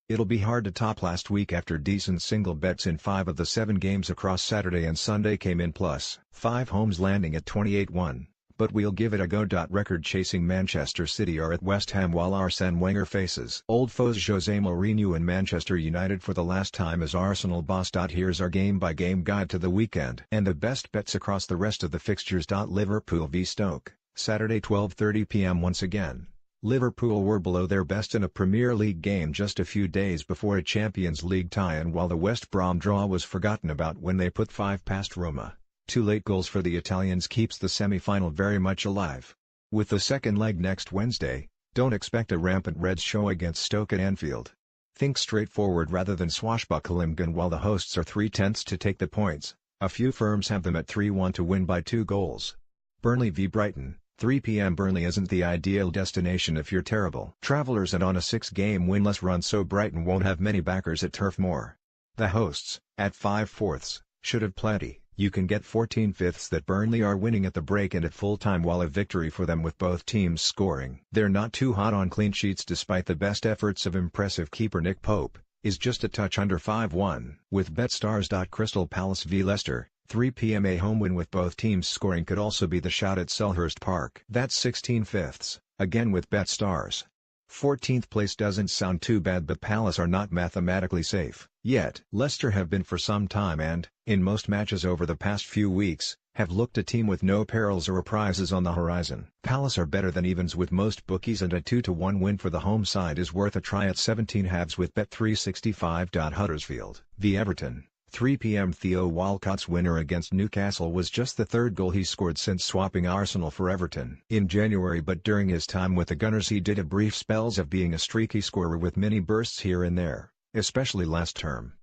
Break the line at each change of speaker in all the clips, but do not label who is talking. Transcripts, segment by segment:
It'll be hard to top last week after decent single bets in 5 of the 7 games across Saturday and Sunday came in plus 5 homes landing at 28-1, but we'll give it a go. Record-chasing Manchester City are at West Ham while Arsene Wenger faces old foes Jose Mourinho and Manchester United for the last time as Arsenal boss. Here's our game-by-game guide to the weekend and the best bets across the rest of the fixtures. Liverpool v Stoke, Saturday 12:30 p.m. Once again, Liverpool were below their best in a Premier League game just a few days before a Champions League tie, and while the West Brom draw was forgotten about when they put 5 past Roma, 2 late goals for the Italians keeps the semi-final very much alive. With the second leg next Wednesday, don't expect a rampant Reds show against Stoke at Anfield. Think straightforward rather than swashbuckling. While the hosts are 3/10 to take the points, a few firms have them at 3-1 to win by 2 goals. Burnley v Brighton, 3 p.m. Burnley isn't the ideal destination if you're terrible travelers and on a 6-game winless run, so Brighton won't have many backers at Turf Moor. The hosts, at 5/4, should have plenty. You can get 14/5 that Burnley are winning at the break and at full-time, while a victory for them with both teams scoring. They're not too hot on clean sheets despite the best efforts of impressive keeper Nick Pope, is just a touch under 5-1. With BetStars. Crystal Palace v Leicester, 3 p.m. A home win with both teams scoring could also be the shout at Selhurst Park. That's 16/5, again with BetStars. 14th place doesn't sound too bad, but Palace are not mathematically safe yet. Leicester have been for some time and, in most matches over the past few weeks, have looked a team with no perils or reprisals on the horizon. Palace are better than evens with most bookies, and a 2-1 win for the home side is worth a try at 17 halves with Bet365. Huddersfield v Everton, 3 p.m. Theo Walcott's winner against Newcastle was just the 3rd goal he scored since swapping Arsenal for Everton in January, but during his time with the Gunners he did have brief spells of being a streaky scorer with mini bursts here and there, especially last term.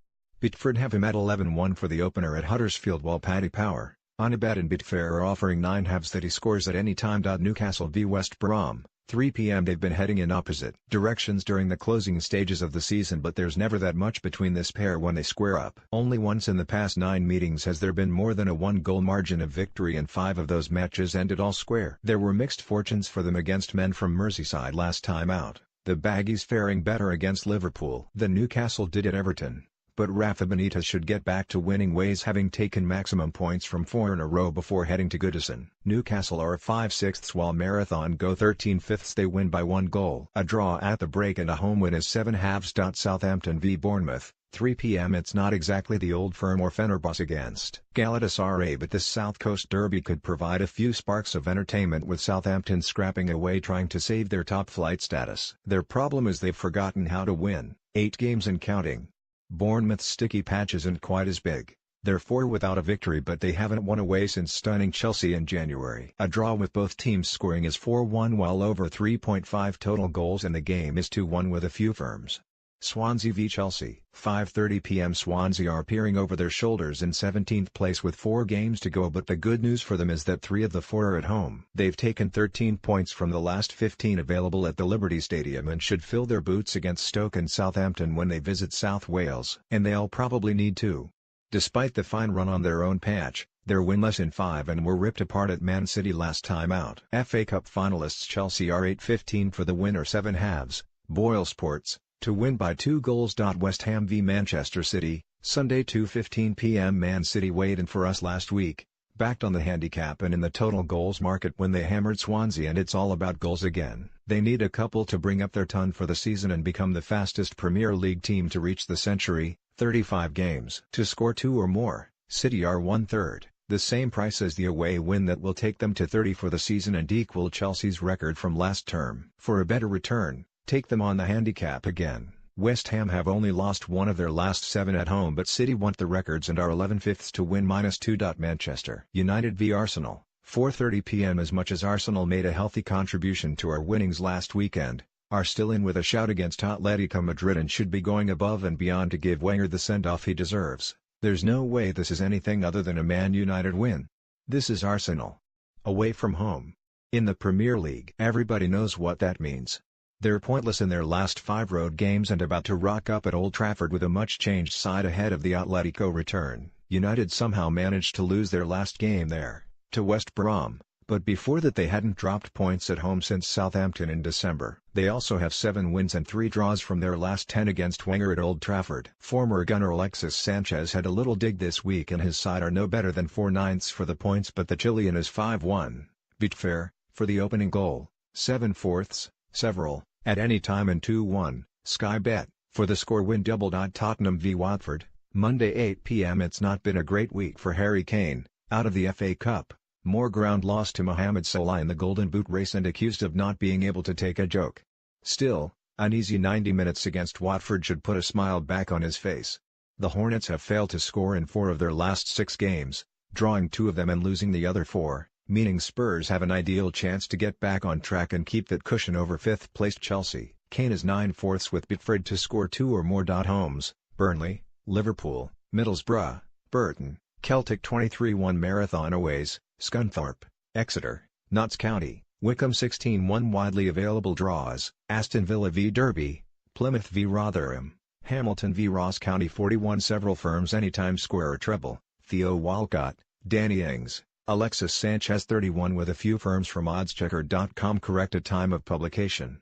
Bitford have him at 11-1 for the opener at Huddersfield, while Paddy Power, Unibet and Betfair are offering 9 halves that he scores at any time. Newcastle v West Brom, 3 p.m. They've been heading in opposite directions during the closing stages of the season, but there's never that much between this pair when they square up. Only once in the past 9 meetings has there been more than a 1-goal margin of victory, and 5 of those matches ended all square. There were mixed fortunes for them against men from Merseyside last time out, the Baggies faring better against Liverpool than Newcastle did at Everton. But Rafa Benitez should get back to winning ways, having taken maximum points from 4 in a row before heading to Goodison. Newcastle are 5/6 while Marathon go 13/5. They win by 1 goal. A draw at the break and a home win is 7 halves. Southampton v Bournemouth, 3 p.m. It's not exactly the old firm or Fenerbahce against Galatasaray, but this South Coast derby could provide a few sparks of entertainment, with Southampton scrapping away trying to save their top-flight status. Their problem is they've forgotten how to win, 8 games and counting. Bournemouth's sticky patch isn't quite as big. They're 4 without a victory, but they haven't won away since stunning Chelsea in January. A draw with both teams scoring is 4-1, while over 3.5 total goals in the game is 2-1 with a few firms. Swansea v Chelsea, 5:30 p.m. Swansea are peering over their shoulders in 17th place with 4 games to go, but the good news for them is that 3 of the 4 are at home. They've taken 13 points from the last 15 available at the Liberty Stadium and should fill their boots against Stoke and Southampton when they visit South Wales, and they'll probably need to. Despite the fine run on their own patch, they're winless in 5 and were ripped apart at Man City last time out. FA Cup finalists Chelsea are 8-15 for the win or 7 halves. Boyle Sports, to win by 2 goals. West Ham v Manchester City, Sunday 2:15 p.m. Man City weighed in for us last week, backed on the handicap and in the total goals market when they hammered Swansea, and it's all about goals again. They need a couple to bring up their ton for the season and become the fastest Premier League team to reach the century, 35 games. To score 2 or more, City are 1/3, the same price as the away win that will take them to 30 for the season and equal Chelsea's record from last term. For a better return, take them on the handicap again. West Ham have only lost 1 of their last 7 at home, but City want the records and are 11/5 to win -2. Manchester United v Arsenal, 4:30 p.m. As much as Arsenal made a healthy contribution to our winnings last weekend, are still in with a shout against Atletico Madrid and should be going above and beyond to give Wenger the send-off he deserves. There's no way this is anything other than a Man United win. This is Arsenal. Away from home. In the Premier League. Everybody knows what that means. They're pointless in their last 5 road games and about to rock up at Old Trafford with a much-changed side ahead of the Atletico return. United somehow managed to lose their last game there, to West Brom, but before that they hadn't dropped points at home since Southampton in December. They also have 7 wins and 3 draws from their last 10 against Wenger at Old Trafford. Former gunner Alexis Sanchez had a little dig this week and his side are no better than 4/9 for the points, but the Chilean is 5-1. Betfair, for the opening goal, 7/4, several, at any time and 2-1, Sky Bet, for the score win double. Tottenham v Watford, Monday 8 p.m. It's not been a great week for Harry Kane, out of the FA Cup. More ground lost to Mohamed Salah in the Golden Boot race and accused of not being able to take a joke. Still, an easy 90 minutes against Watford should put a smile back on his face. The Hornets have failed to score in 4 of their last 6 games, drawing 2 of them and losing the other 4, meaning Spurs have an ideal chance to get back on track and keep that cushion over 5th-placed Chelsea. Kane is 9/4 with Betfred to score 2 or more. Homes, Burnley, Liverpool, Middlesbrough, Burton, Celtic 23-1 Marathon aways, Scunthorpe, Exeter, Notts County, Wycombe 16-1 widely available draws, Aston Villa v Derby, Plymouth v Rotherham, Hamilton v Ross County 41 several firms anytime square or treble, Theo Walcott, Danny Ings, Alexis Sanchez 31 with a few firms from oddschecker.com corrected time of publication.